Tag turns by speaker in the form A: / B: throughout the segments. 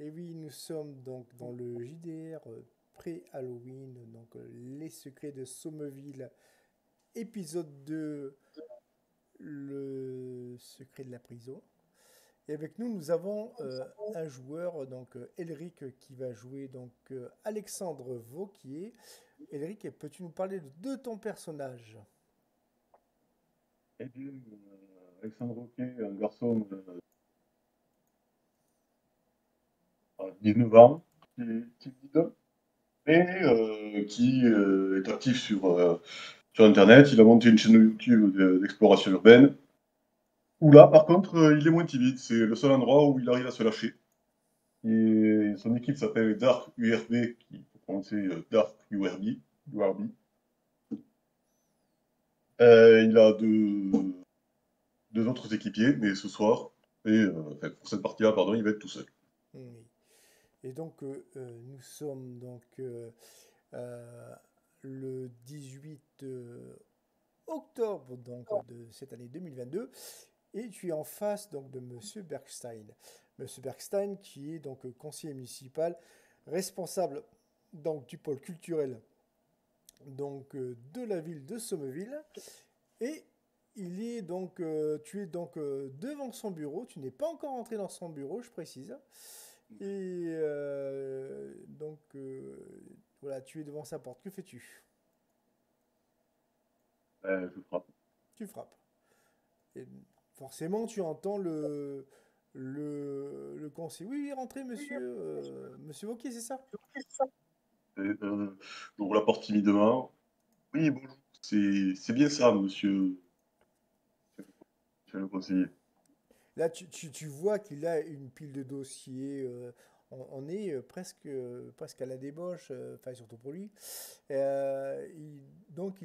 A: Et oui, nous sommes donc dans le JDR pré-Halloween, donc Les Secrets de Sommeville, épisode 2, le secret de la prison. Et avec nous, nous avons un joueur, donc Elric, qui va jouer donc Alexandre Vauquier. Elric, peux-tu nous parler de ton personnage?
B: Eh bien, Alexandre Roquet, un garçon à 19 ans, qui est timide, mais qui est actif sur Internet. Il a monté une chaîne YouTube d'exploration urbaine, où là, par contre, il est moins timide. C'est le seul endroit où il arrive à se lâcher. Et son équipe s'appelle Dark URB, qui faut prononcer Dark URB. URB. Il a deux autres équipiers, mais ce soir, enfin, pour cette partie-là, pardon, il va être tout seul.
A: Oui. Et donc, nous sommes donc euh, le 18 octobre donc, de cette année 2022. Et tu es en face donc de Monsieur Bergstein. Monsieur Bergstein qui est donc conseiller municipal, responsable donc du pôle culturel donc de la ville de Sommeville. Et tu es donc devant son bureau. Tu n'es pas encore entré dans son bureau, je précise. Et voilà, tu es devant sa porte. Que fais-tu?
B: Je frappe.
A: Tu frappes. Et forcément, tu entends le conseiller. Oui, oui, rentrez, monsieur, monsieur Wauquiez, c'est ça?
B: J'ouvre la porte timidement. Oui, bonjour. C'est bien ça, monsieur le conseiller.
A: Là, tu vois qu'il a une pile de dossiers. On est presque à la débauche, enfin, surtout pour lui. Donc,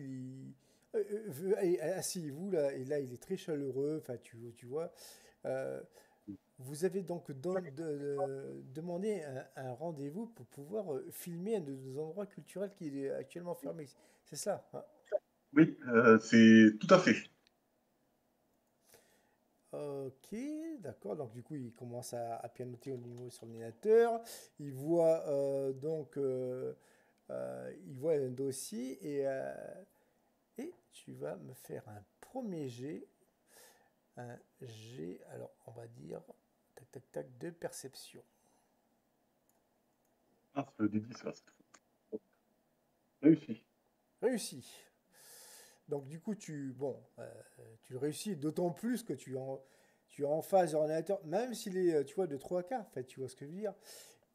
A: allez, asseyez-vous, là, et là, il est très chaleureux. Enfin, tu vois. Euh, Vous avez donc demandé un rendez-vous pour pouvoir filmer un de nos endroits culturels qui est actuellement fermé. C'est ça, hein?
B: Oui, c'est tout à fait.
A: Ok, d'accord. Donc du coup, il commence à pianoter au niveau de son ordinateur. Il voit il voit un dossier et tu vas me faire un premier jet, un jet. Alors on va dire tac tac tac de perception.
B: Ah, c'est le D10 là. Réussi.
A: Réussi. Donc du coup, tu le réussis, d'autant plus que tu es en phase d'ordinateur, même s'il est, tu vois, de 3 quarts, en fait, tu vois ce que je veux dire.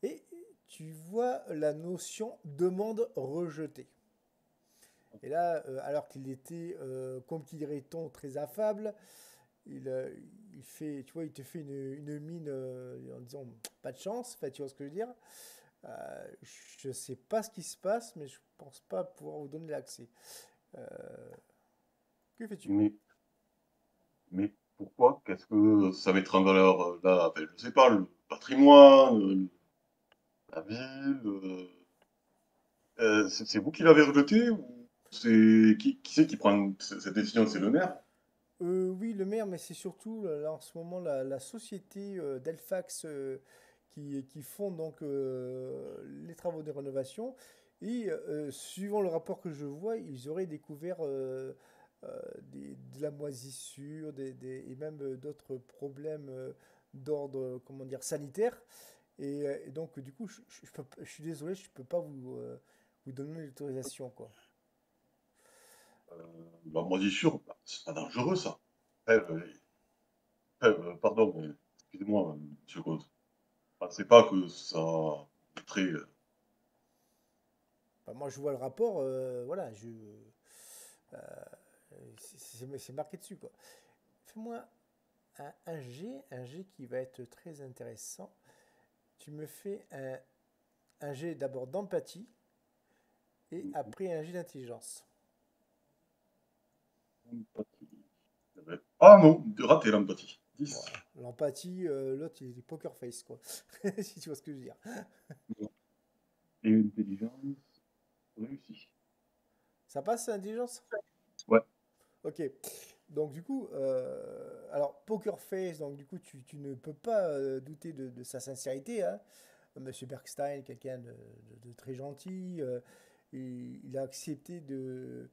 A: Et tu vois la notion demande rejetée. Et là, alors qu'il était, comme qui dirait-on, très affable, il, euh, il fait, tu vois, il te fait une mine en disant pas de chance, en fait, tu vois ce que je veux dire. Je ne sais pas ce qui se passe, mais je pense pas pouvoir vous donner l'accès. Euh, que fais-tu?
B: Mais, mais pourquoi? Qu'est-ce que ça mettra en valeur là? Enfin, je sais pas, le patrimoine, la ville. C'est vous qui l'avez rejeté ou c'est qui c'est qui prend cette décision? C'est le maire?
A: Oui, le maire, mais c'est surtout là, en ce moment la société d'Elfax qui font donc les travaux de rénovation. Et suivant le rapport que je vois, ils auraient découvert de la moisissure et même d'autres problèmes d'ordre, comment dire, sanitaire. Et donc, du coup, je suis désolé, je ne peux pas vous donner l'autorisation, quoi.
B: La moisissure, bah, c'est pas dangereux ça. Pardon, mais excusez-moi, monsieur Cause. Je pensais pas que ça très.
A: Enfin, moi, je vois le rapport, voilà, euh, c'est marqué dessus, quoi. Fais-moi un G qui va être très intéressant. Tu me fais un G d'abord d'empathie et après un G d'intelligence.
B: Ah non, raté l'empathie. 10.
A: Voilà. L'empathie, l'autre, il est poker face, quoi. Si tu vois ce que je veux dire.
B: Et une intelligence réussie.
A: Ça passe, l'intelligence?
B: Ouais.
A: Ok. Donc du coup, alors Poker Face, donc du coup tu ne peux pas douter de sa sincérité, hein. Monsieur Bergstein, quelqu'un de très gentil. Il a accepté de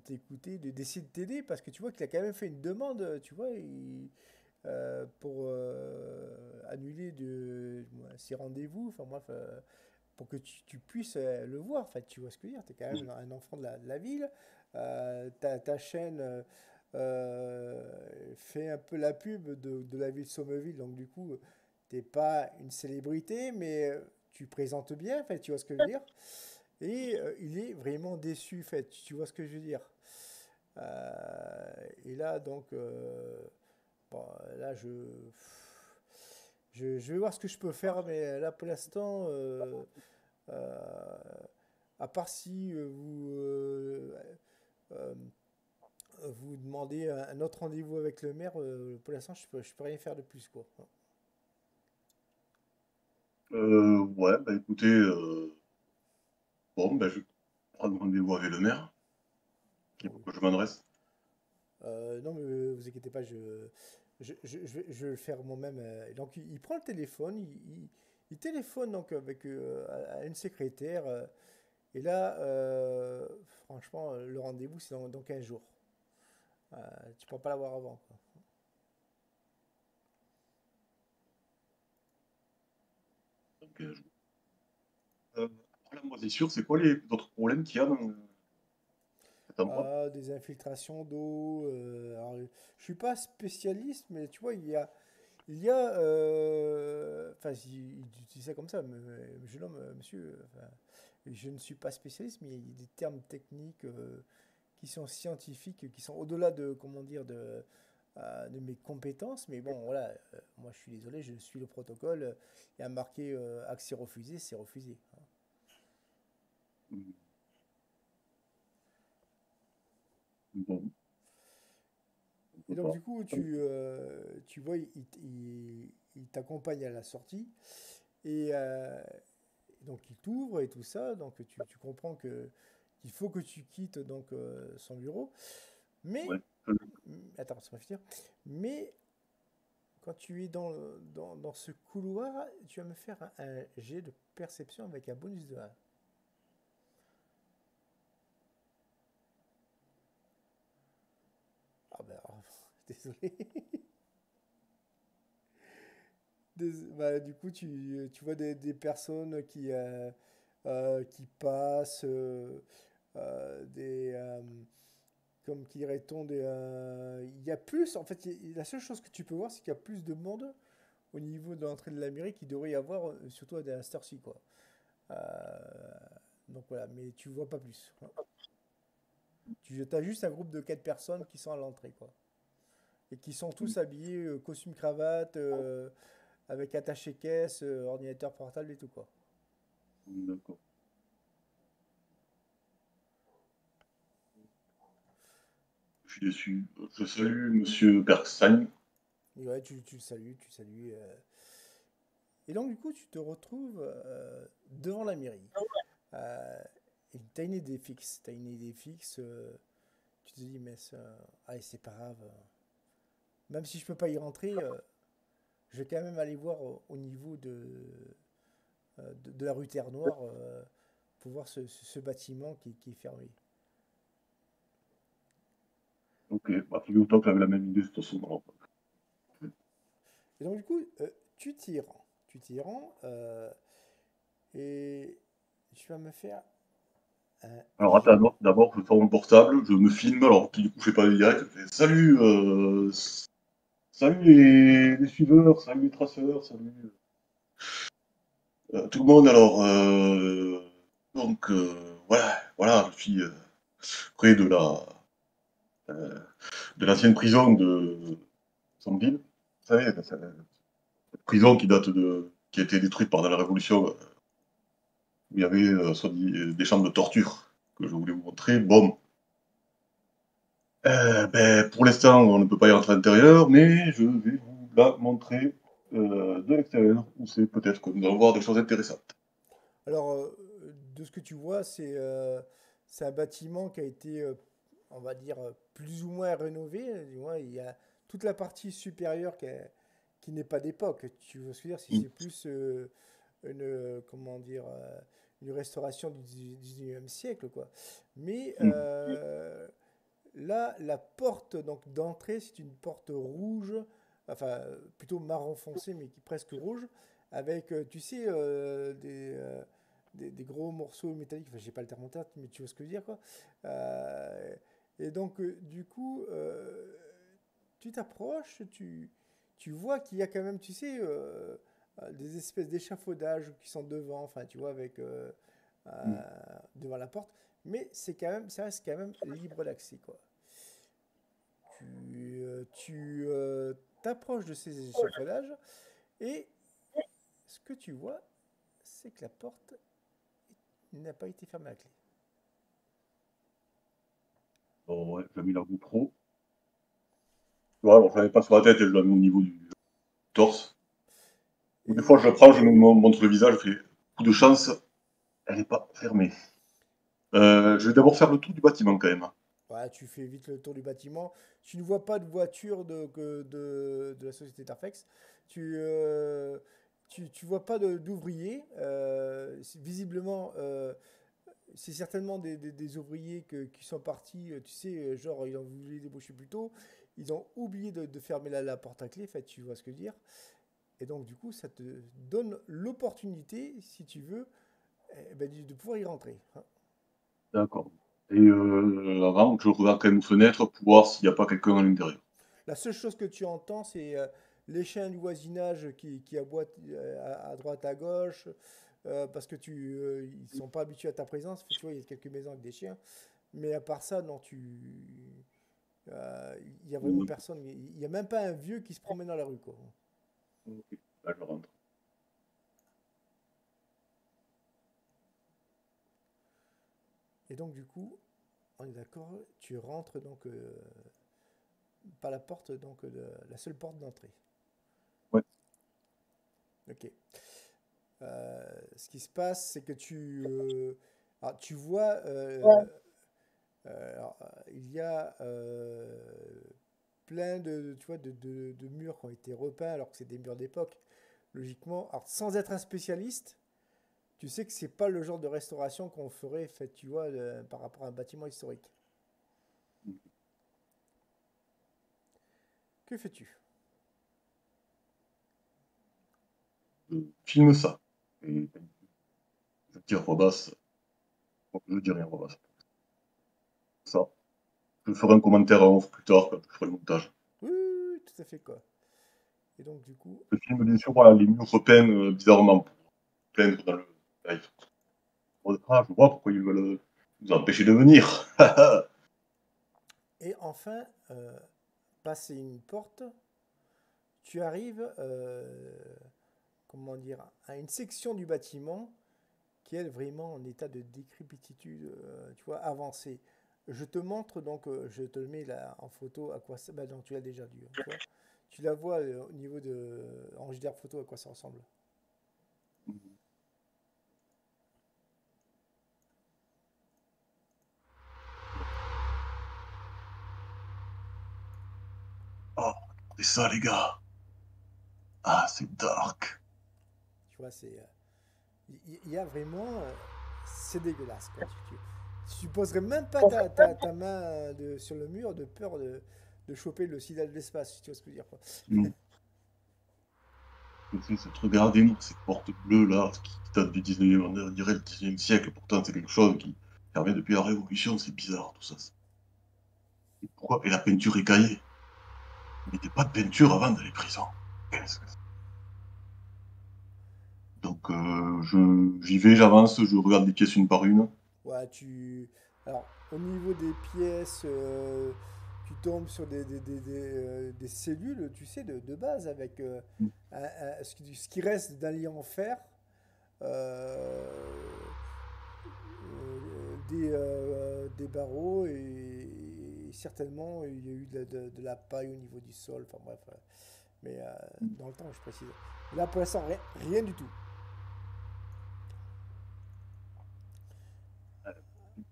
A: t'écouter, d'essayer de t'aider, parce que tu vois qu'il a quand même fait une demande, tu vois, pour annuler ses rendez-vous, enfin bref, pour que tu puisses le voir, en fait, tu vois ce que je veux dire, tu es quand même un enfant de la ville, ta chaîne fait un peu la pub de la ville de Sommeville, donc du coup, t'es pas une célébrité, mais tu présentes bien, en fait, tu vois ce que je veux dire, et il est vraiment déçu, en fait, tu vois ce que je veux dire. Et là, donc, bon, là, je vais voir ce que je peux faire, mais là, pour l'instant, euh, à part si euh, vous demandez un autre rendez-vous avec le maire, pour l'instant, je peux rien faire de plus, quoi.
B: Ouais, bah écoutez, bon, bah je vais prendre rendez-vous avec le maire, qui faut
A: Oui.
B: que je m'adresse.
A: Non, mais vous inquiétez pas, je vais le faire moi-même. Donc, il prend le téléphone, il téléphone donc avec à une secrétaire. Et là, franchement, le rendez-vous, c'est dans 15 jours. Tu ne peux pas l'avoir avant, quoi.
B: Donc, après la moisissure, c'est quoi les autres problèmes qu'il y a dans cet endroit?
A: Des infiltrations d'eau. Alors, je suis pas spécialiste, mais tu vois, enfin, il dit ça comme ça, mais jeune homme, monsieur, enfin, je ne suis pas spécialiste, mais il y a des termes techniques qui sont scientifiques, qui sont au-delà de, comment dire, de mes compétences. Mais bon, voilà, moi je suis désolé, je suis le protocole. Il y a marqué accès refusé, c'est refusé.
B: Bon, on
A: Et
B: peut
A: donc
B: pas.
A: du coup, tu vois, il t'accompagne à la sortie. Et donc il t'ouvre et tout ça. Donc tu comprends qu'il faut que tu quittes donc son bureau.
B: Ouais.
A: Mais, attends, ça va finir. Mais quand tu es dans ce couloir, tu vas me faire un jet de perception avec un bonus de 1. Ah ben, alors, désolé. Bah, du coup, tu vois des personnes qui passent, comme qui dirait-on, il y a plus, en fait, la seule chose que tu peux voir, c'est qu'il y a plus de monde au niveau de l'entrée de l'Amérique qu'il devrait y avoir, surtout à cette heure-ci, quoi. Euh, donc voilà, mais tu vois pas plus, hein. Tu as juste un groupe de 4 personnes qui sont à l'entrée, quoi. Et qui sont tous habillés, costume cravate, avec attaché-caisse, ordinateur portable et tout, quoi.
B: D'accord. Je suis déçu. Je salue Monsieur Bergstein.
A: Et ouais, tu le salues, tu salues. Et donc, du coup, tu te retrouves devant la mairie. Euh, et tu as une idée fixe. Tu as une idée fixe. Tu te dis, mais allez, c'est pas grave. Même si je peux pas y rentrer, je vais quand même aller voir au niveau de la rue Terre-Noire pour voir ce bâtiment qui est fermé.
B: Ok, bah figure-toi que j'avais la même idée de toute façon. Alors.
A: Et donc, du coup, tu t'y rends. Tu t'y rends et tu vas me faire un
B: Alors
A: jet.
B: attends, d'abord je sors mon portable, je me filme, alors du coup je fais pas direct, je fais salut, salut les suiveurs, salut les traceurs, salut tout le monde. Alors donc voilà, je suis près euh, de l'ancienne prison de Sommeville. Vous savez, cette prison qui a été détruite pendant la Révolution, où il y avait des chambres de torture que je voulais vous montrer. Bon, ben, pour l'instant, on ne peut pas y rentrer à l'intérieur, mais je vais vous la montrer de l'extérieur, où c'est peut-être que nous allons voir des choses intéressantes.
A: Alors, de ce que tu vois, c'est un bâtiment qui a été, on va dire, plus ou moins rénové. Du moins, il y a toute la partie supérieure qui n'est pas d'époque. Tu vois ce que je veux dire? Si
B: Mm.
A: c'est plus comment dire, une restauration du 19e siècle, quoi. Mais
B: Mm.
A: là, la porte donc d'entrée, c'est une porte rouge, enfin plutôt marron foncé, mais qui est presque rouge, avec, tu sais, des gros morceaux métalliques. Enfin, j'ai pas le terme en tête, mais tu vois ce que je veux dire, quoi. Euh, et donc, du coup, tu t'approches, tu vois qu'il y a quand même, tu sais, des espèces d'échafaudages qui sont devant, enfin, tu vois, avec
B: Mm.
A: devant la porte, mais c'est quand même, ça reste quand même libre d'accès, quoi. Tu t'approches de ces échafaudages et ce que tu vois, c'est que la porte n'a pas été fermée à clé.
B: Bon, ouais, j'ai mis la GoPro. Tu vois, alors je l'avais pas sur la tête et je l'ai mis au niveau du torse. Ou des fois, je le
A: Et
B: prends, je me montre le visage, je fais coup de chance, elle n'est pas fermée. Je vais d'abord faire le tour du bâtiment quand même.
A: voilà, tu fais vite le tour du bâtiment. Tu ne vois pas de voiture de la société Tarfex. Tu vois pas d'ouvriers. Visiblement, c'est certainement des ouvriers qui sont partis, tu sais, genre ils ont voulu les débaucher plus tôt. Ils ont oublié de fermer la porte à clé, en fait, tu vois ce que je veux dire. Et donc, du coup, ça te donne l'opportunité, si tu veux, ben, de pouvoir y rentrer, hein.
B: D'accord. Et avant, je regarde quand même aux fenêtres pour voir s'il n'y a pas quelqu'un à l'intérieur.
A: La seule chose que tu entends, c'est les chiens du voisinage qui aboient à droite, à gauche, parce que ils sont pas habitués à ta présence. Tu vois, il y a quelques maisons avec des chiens. Mais à part ça, non, il y a vraiment personne. Il n'y a même pas un vieux qui se promène dans la rue, quoi.
B: Ok, là, je rentre.
A: Et donc, du coup, on est d'accord, tu rentres donc par la porte, donc la seule porte d'entrée.
B: Ouais.
A: Ok. Ce qui se passe, c'est que alors, tu vois, alors, il y a plein tu vois, de murs qui ont été repeints alors que c'est des murs d'époque. Logiquement, alors, sans être un spécialiste, tu sais que c'est pas le genre de restauration qu'on ferait, fait, tu vois, par rapport à un bâtiment historique. Que fais-tu?
B: Je filme ça. Et je dis à voix basse. Je dis rien à voix basse. Ça. Je ferai un commentaire en off plus tard quand je ferai le montage.
A: Oui, oui, oui, tout à fait, quoi. Et donc, du coup,
B: Je filme bien sûr voilà, les murs repeints bizarrement pour plaindre dans le live. Ah, je vois pourquoi ils veulent nous empêcher de venir.
A: et enfin, passer une porte, tu arrives, comment dire, à une section du bâtiment qui est vraiment en état de décrépitude, tu vois, avancée. Je te montre donc, je te le mets là en photo à quoi ça. Bah non, tu l'as déjà dû, tu vois. Tu la vois au niveau de en HDR photo à quoi ça ressemble.
B: Oh, regardez ça les gars. Ah, c'est dark.
A: Tu vois, il y a vraiment, c'est dégueulasse quoi. Tu poserais même pas ta main sur le mur de peur de choper le sida de l'espace, si tu vois ce que je veux dire quoi.
B: Mm. C'est cette regardez nous ces portes bleues là qui datent du 19e, on dirait le 19e siècle. Pourtant, c'est quelque chose qui permet depuis la Révolution. C'est bizarre tout ça. Et pourquoi? Et la peinture écaillée. Il n'y avait pas de peinture avant dans les prisons. Qu'est-ce que c'est? Donc, j'y vais, j'avance, je regarde les pièces une par une.
A: Ouais, alors, au niveau des pièces, tu tombes sur des cellules, tu sais, de base, avec ce qui reste d'un lit en fer, des barreaux, et certainement, il y a eu de la paille au niveau du sol, enfin bref. Mais dans le temps, je précise. Là, pour l'instant, rien du tout.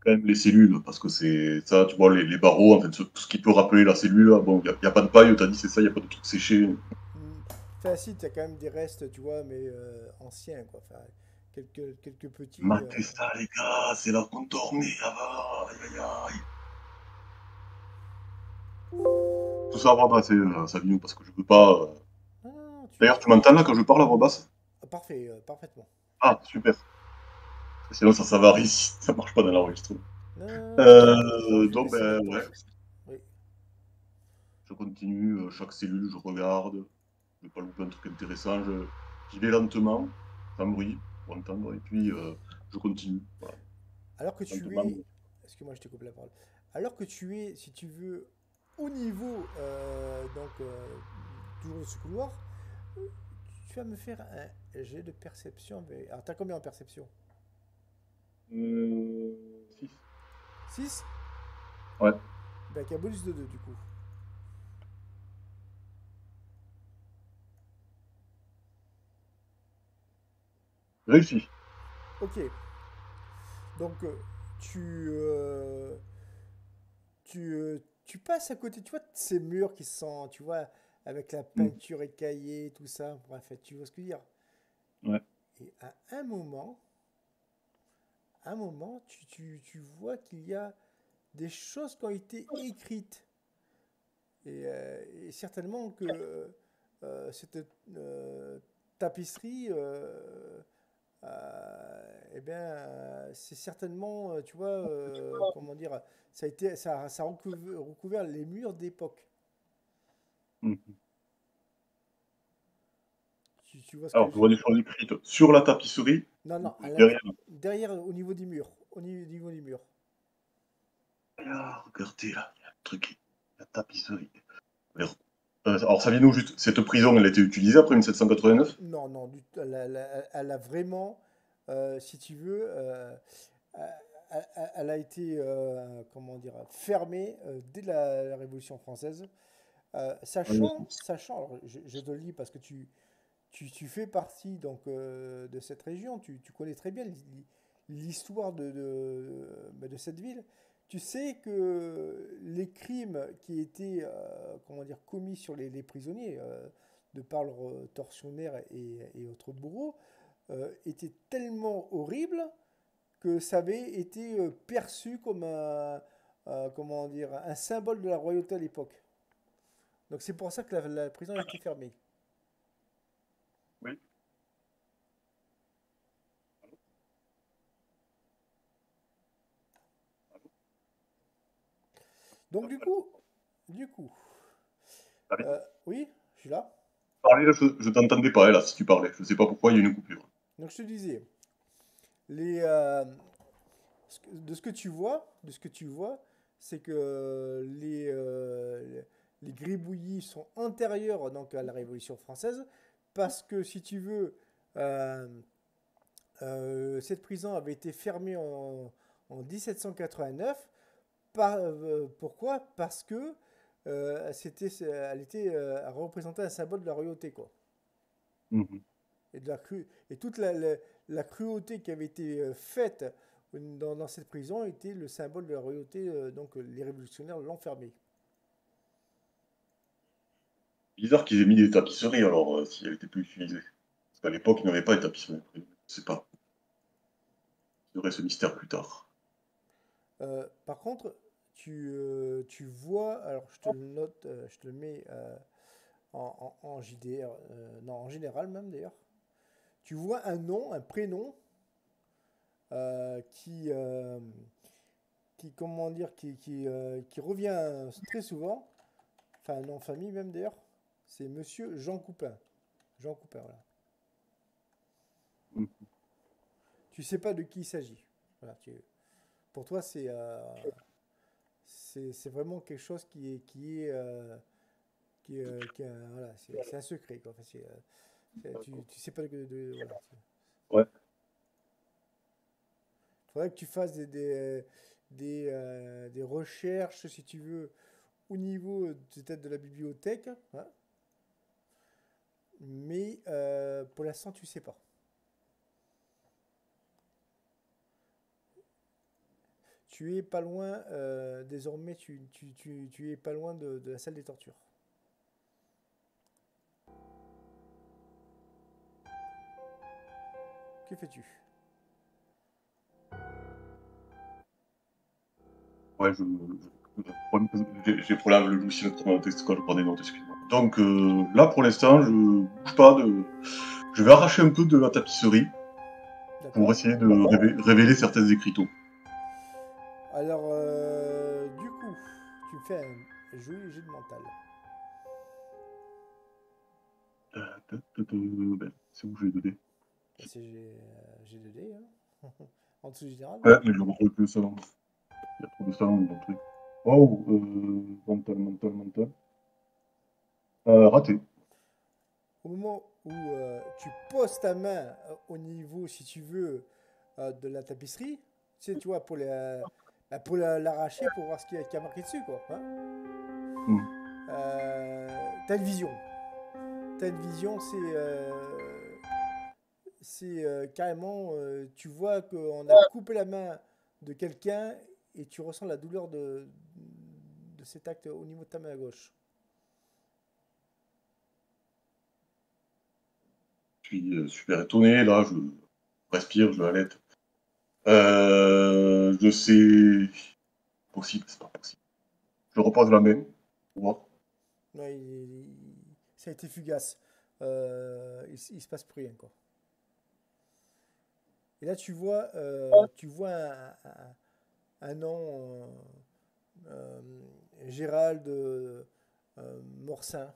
B: Quand même les cellules, parce que c'est ça, tu vois, les barreaux, en fait, tout ce qui peut rappeler la cellule. Bon, il n'y a pas de paille, t'as dit, c'est ça, il n'y a pas de truc séché.
A: En Enfin, si, tu as quand même des restes, tu vois, mais anciens, quoi. Enfin, quelques petits.
B: Matez ça, les gars, c'est là qu'on dormait avant. Aïe, aïe, aïe. Tout ça avant passer, Savino, parce que je peux pas.
A: Non, non, non,
B: D'ailleurs, tu m'entends là quand je parle à voix basse?
A: ah, parfait, parfaitement.
B: Ah, super. Sinon, ça s'avarie si ça marche pas dans l'enregistrement.
A: Non, non, non, je vais
B: Donc,
A: baisser ma
B: ben, ouais,
A: pause. Oui.
B: je continue, chaque cellule, je regarde. Je vais pas louper un truc intéressant. J'y vais lentement, sans bruit, pour entendre, et puis je continue. Voilà,
A: Alors que tu
B: lentement.
A: es. Excuse-moi, je te coupe la parole. Alors que tu es, si tu veux, au niveau, donc, toujours de ce couloir, tu vas me faire un jet de perception. Alors, t'as combien en perception?
B: 6.
A: 6.
B: Ouais,
A: Ben, avec un bonus de 2 du coup.
B: réussi.
A: Ok. Donc, tu passes à côté, tu vois, de ces murs qui sont, tu vois, avec la
B: Mm.
A: peinture écaillée, tout ça. Bref, tu vois ce que je veux dire.
B: Ouais.
A: Et à un moment, tu vois qu'il y a des choses qui ont été écrites. Et certainement que cette tapisserie, eh bien, c'est certainement, tu vois, comment dire, ça a recouvert les murs d'époque.
B: Mm.
A: Tu vois ce que
B: Alors, je vois des choses écrites sur la tapisserie,
A: Non, non,
B: derrière.
A: derrière, au niveau des murs. Au niveau des murs.
B: Ah, regardez là, il y a un truc, la tapisserie. Alors, Savino, juste, cette prison, elle a été utilisée après 1789?
A: Non, non, elle a vraiment, si tu veux, elle a été, comment dire, fermée dès la Révolution française.
B: Ah, oui.
A: Sachant, alors, je te le dis parce que tu fais partie donc, de cette région, tu connais très bien l'histoire de cette ville. Tu sais que les crimes qui étaient comment dire, commis sur les prisonniers, de par leurs tortionnaires et autres bourreaux, étaient tellement horribles que ça avait été perçu comme comment dire, un symbole de la royauté à l'époque. Donc c'est pour ça que la prison a été fermée.
B: Oui.
A: Donc du coup,
B: Savino,
A: oui, je suis là.
B: parler, là, je t'entendais pas, là, si tu parlais. Je sais pas pourquoi, il y a une coupure.
A: Donc je te disais, les, de ce que tu vois, c'est que les gribouillis sont antérieurs donc à la Révolution française, parce que si tu veux, euh, cette prison avait été fermée en 1789. Pourquoi? Parce que elle était à représenter un symbole de la royauté, quoi.
B: Mhm.
A: Et, et toute la cruauté qui avait été faite dans cette prison était le symbole de la royauté, donc les révolutionnaires l'ont fermé.
B: Bizarre qu'ils aient mis des tapisseries, alors, si elle était plus utilisée. Parce qu'à l'époque, il n'y avait pas de tapisserie. Je sais pas. Je verrai ce mystère plus tard.
A: Par contre, tu vois, alors je te le note, je te le mets en JDR, non, en général même d'ailleurs. Tu vois un nom, un prénom euh, qui, euh, comment dire, qui revient très souvent, enfin un nom de famille même d'ailleurs, c'est Monsieur Jean Coupin. Jean Coupin, voilà.
B: Mhm.
A: Tu sais pas de qui il s'agit. Voilà, pour toi, c'est vraiment quelque chose voilà, c'est un secret, quoi. Enfin, tu sais pas voilà.
B: Ouais.
A: Faudrait que tu fasses des recherches, si tu veux, au niveau peut-être de la bibliothèque, hein, mais pour l'instant, tu sais pas. Tu es pas loin, désormais, tu es pas loin de la salle des tortures. Que fais-tu?
B: Ouais, j'ai problème avec le logiciel de prendre un texte quand je prends des notes, excuse-moi. Donc là, pour l'instant, je bouge pas de. Je vais arracher un peu de la tapisserie pour
A: D'accord.
B: essayer de révéler certains écriteaux.
A: Alors, du coup, tu fais un joli jet de mental.
B: Ben, c'est où j'ai donné.
A: Bah, c'est G2D, hein. En dessous général.
B: Ouais, mais je retrouve plus ça. Il y a trop de ça dans le truc. Oh, mental. Raté.
A: Au moment où tu poses ta main au niveau, si tu veux, de la tapisserie, tu sais, tu vois, pour l'arracher, pour voir ce qu'il y a marqué dessus, quoi. Hein.
B: Hmm.
A: T'as une vision. T'as une vision, c'est carrément, tu vois qu'on a coupé la main de quelqu'un et tu ressens la douleur de cet acte au niveau de ta main gauche.
B: Je suis super étonné, là, je respire, je halète. Je sais. Possible, c'est pas possible. Je repose la main, pour voir.
A: Ouais, ça a été fugace. Il se passe plus rien, quoi. Et là, tu vois un nom, Gérald Morsin,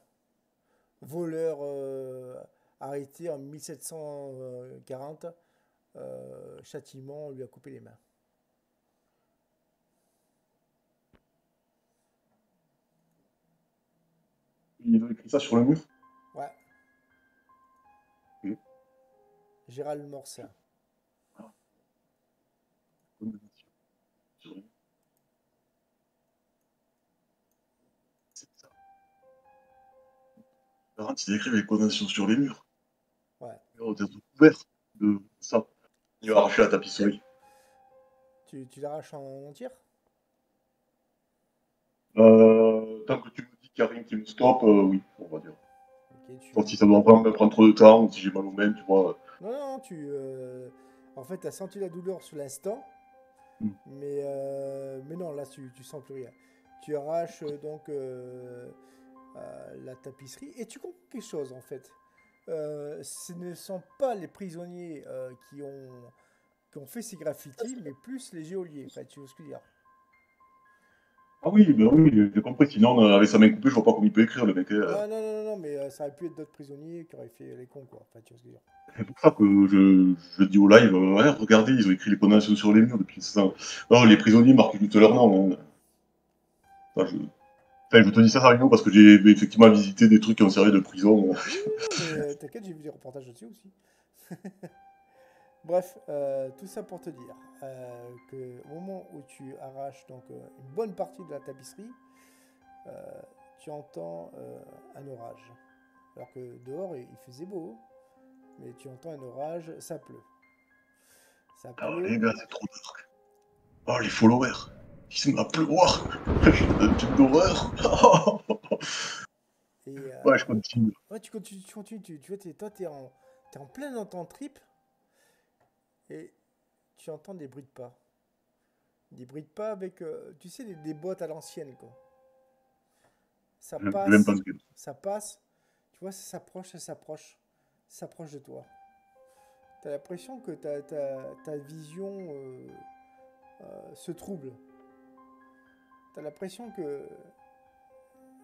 A: voleur arrêté en 1740. Châtiment, on lui a coupé les mains.
B: Il a écrit ça sur le mur.
A: Ouais,
B: Ok.
A: Gérald Morsin.
B: Ah, bonne déduction. Sur le mur. C'est ça. Laurent, il écrit les condamnations sur les murs.
A: Ouais.
B: Des trucs couverts de ça. Il va
A: Ça,
B: arracher la tapisserie.
A: tu l'arraches en entière?
B: Tant que tu me dis qu'il n'y a rien qui me stoppe, oui, on va dire.
A: Ok,
B: Sauf si ça doit pas me prendre trop de temps, ou si j'ai mal aux mains, tu vois.
A: Non, non, en fait, tu as senti la douleur sur l'instant,
B: Hmm.
A: mais non, là, tu sens plus rien. Tu arraches donc la tapisserie et tu comprends quelque chose, en fait. Ce ne sont pas les prisonniers qui ont fait ces graffitis, mais plus les geôliers. Enfin, tu vois ce que je veux dire.
B: Ah oui, ben oui, j'ai compris. Sinon, avec sa main coupée, je vois pas comment il peut écrire, le mec.
A: Non, non, non, non, non, mais ça aurait pu être d'autres prisonniers qui auraient fait les cons, quoi. Enfin, tu vois ce que je veux dire.
B: C'est pour ça que je dis au live, ouais, regardez, ils ont écrit les condamnations sur les murs depuis ça. Non, les prisonniers marquent juste leur nom. Hein. Enfin, je te dis ça, Savigno, parce que j'ai effectivement visité des trucs qui ont servi de prison.
A: Oui, non, mais t'inquiète, j'ai vu des reportages là-dessus aussi. Bref, tout ça pour te dire que au moment où tu arraches donc une bonne partie de la tapisserie, euh, tu entends un orage. Alors que dehors il faisait beau, mais tu entends un orage, ça pleut. Ça
B: Alors,
A: pleut
B: les gars, c'est trop dark. Oh, les followers, ils se mettent à pleuvoir. Je suis dans un film d'horreur.
A: et
B: Ouais, je continue.
A: ouais, tu continues, tu vois, toi t'es en plein dans ton trip et tu entends des bruits de pas. Des bruits de pas avec, tu sais, des bottes à l'ancienne quoi.
B: Je vais même pas
A: Ça ça passe, tu vois, ça s'approche de toi. T'as l'impression que ta vision se trouble. T'as l'impression que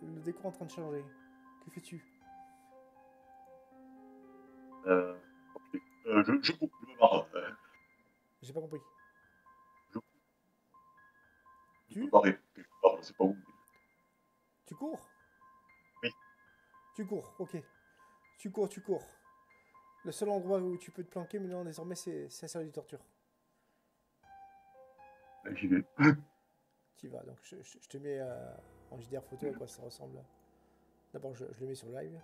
A: le décor est en train de changer. Que fais-tu?
B: Ok. Je me barre.
A: J'ai pas compris.
B: Je, je me
A: Tu
B: barrer. Je me barre, je sais pas où.
A: Tu cours?
B: Oui,
A: Tu cours, ok. Tu cours. Le seul endroit où tu peux te planquer maintenant désormais c'est la salle de torture.
B: j'y vais.
A: Tu y vas. Donc je te mets en JDR photo à quoi ça ressemble. D'abord je le mets sur live.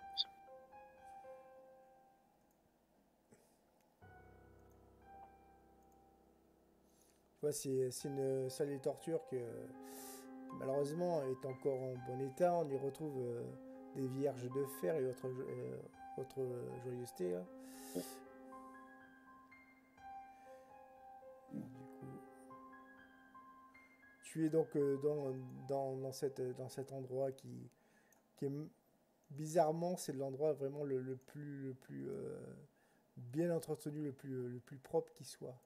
A: Tu vois, c'est une salle de torture qui, malheureusement est encore en bon état. On y retrouve des vierges de fer et autres joyeusetés. Hein. tu es donc dans cet endroit qui est bizarrement, c'est l'endroit vraiment le plus bien entretenu, le plus propre qui soit.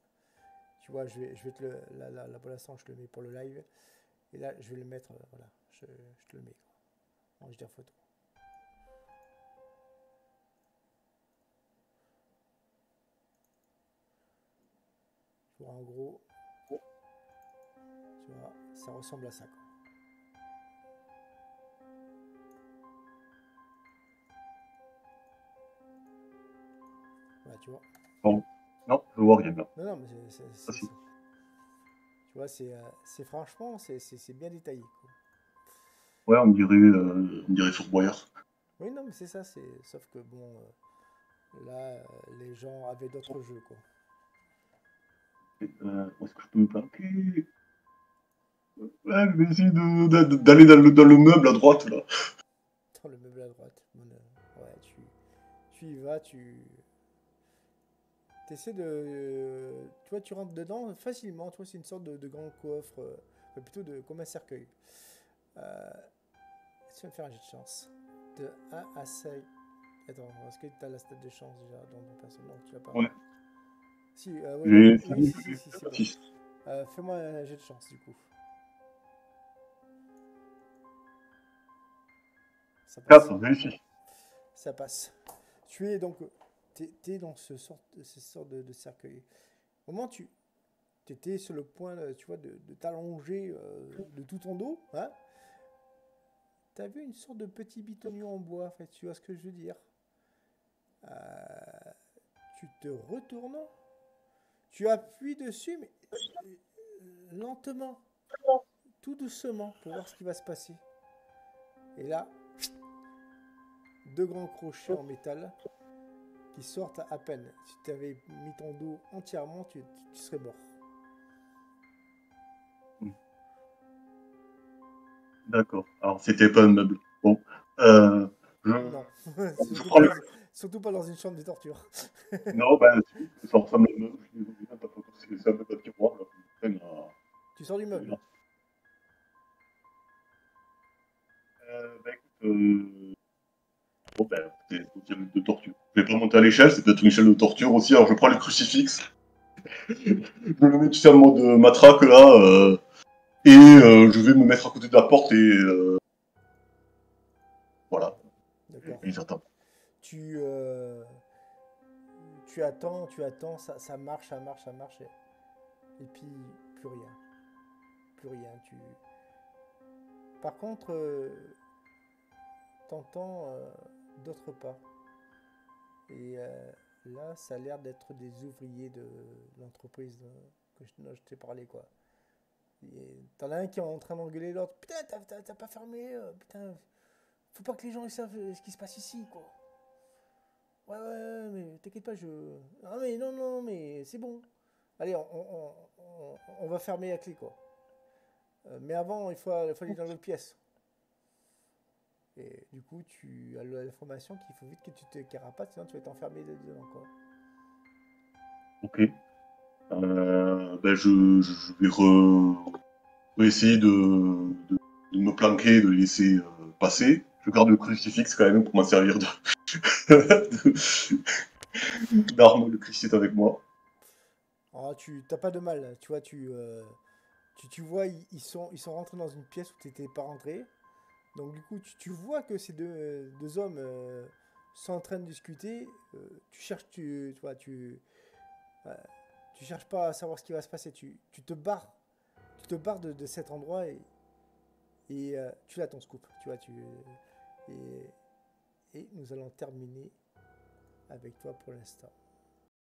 A: Tu vois, je vais te le. Là, pour l'instant, je te le mets pour le live. Et là, je vais le mettre. Voilà, je te le mets. Quoi. En photo. Tu vois, en gros, tu vois, ça ressemble à ça. Quoi. Ouais, tu vois.
B: Bon. Non, je vois rien là.
A: Non, non, mais
B: Ah, si.
A: tu vois, c'est franchement, c'est bien détaillé. Quoi.
B: Ouais, on dirait Fort Boyard.
A: Oui, non, mais c'est ça. Sauf que bon, là, les gens avaient d'autres jeux, quoi.
B: Où est-ce que je peux me planquer? Ouais, je vais essayer d'aller dans le meuble à droite là.
A: Dans le meuble à droite. Ouais, tu y vas, tu essaies de. Tu vois, tu rentres dedans facilement. Tu vois, c'est une sorte de grand coffre, plutôt comme un cercueil. Euh, tu vas me faire un jet de chance. De 1 à 5. Attends, est-ce que tu as la stat de chance déjà dans ton personnage? Non, tu l'as pas.
B: Ouais.
A: Si, ouais,
B: J'ai
A: oui, si, c'est bon.
B: 6.
A: Fais-moi un jet de chance du coup. Ça passe.
B: 4, réussi.
A: Ça passe. Tu es donc. T'es dans ce sorte de cercueil. Au moment où tu étais sur le point, tu vois, de t'allonger de tout ton dos, hein, t'as vu une sorte de petit bitonio en bois, en fait, tu vois ce que je veux dire. Euh, Tu te retournes, tu appuies dessus, mais lentement, tout doucement, pour voir ce qui va se passer. Et là, deux grands crochets en métal qui sortent à peine. Si tu avais mis ton dos entièrement, tu serais mort.
B: D'accord. Alors, c'était pas un meuble. Bon. Euh, je,
A: Non,
B: je
A: surtout
B: prends
A: pas
B: le.
A: surtout pas dans une chambre de torture.
B: Non, ben, si, ça ressemble à un meuble. Je suis désolé, t'as pas compris, c'est un peu de tiroir là.
A: Tu sors du meuble.
B: Ben, écoute, bon, ben, c'est une échelle de torture. Je vais pas monter à l'échelle, c'est peut-être une échelle de torture aussi. Alors, je prends le crucifix. Je le mets, tu sais, en mode matraque là. Et je vais me mettre à côté de la porte et voilà.
A: D'accord.
B: Et j'attends.
A: Tu, euh, tu attends, ça marche, ça marche, ça marche. Et puis, plus rien. Plus rien. Par contre, t'entends d'autres pas. Et là, ça a l'air d'être des ouvriers de l'entreprise dont je t'ai parlé, quoi. Et t'en as un qui est en train d'engueuler l'autre. Putain, t'as pas fermé. Putain, faut pas que les gens ils savent ce qui se passe ici, quoi. Ouais, ouais, ouais, mais t'inquiète pas, je. Ah, mais non, non, mais c'est bon. Allez, on va fermer la clé, quoi. Mais avant, il faut aller dans l'autre pièce. Et du coup, tu as l'information qu'il faut vite que tu te carapates, sinon tu vas t'enfermer dedans, quoi.
B: Ok. Ben je vais essayer de me planquer, de laisser passer. Je garde le crucifix quand même pour m'en servir d'arme. Le crucifix est avec moi.
A: Alors, tu t'as pas de mal, tu vois, tu vois, ils sont rentrés dans une pièce où tu n'étais pas rentré. Donc, du coup, tu vois que ces deux hommes sont en train de discuter. Tu cherches, tu vois, euh, tu cherches pas à savoir ce qui va se passer. Tu te barres de cet endroit et tu as ton scoop. Tu vois, et nous allons terminer avec toi pour l'instant.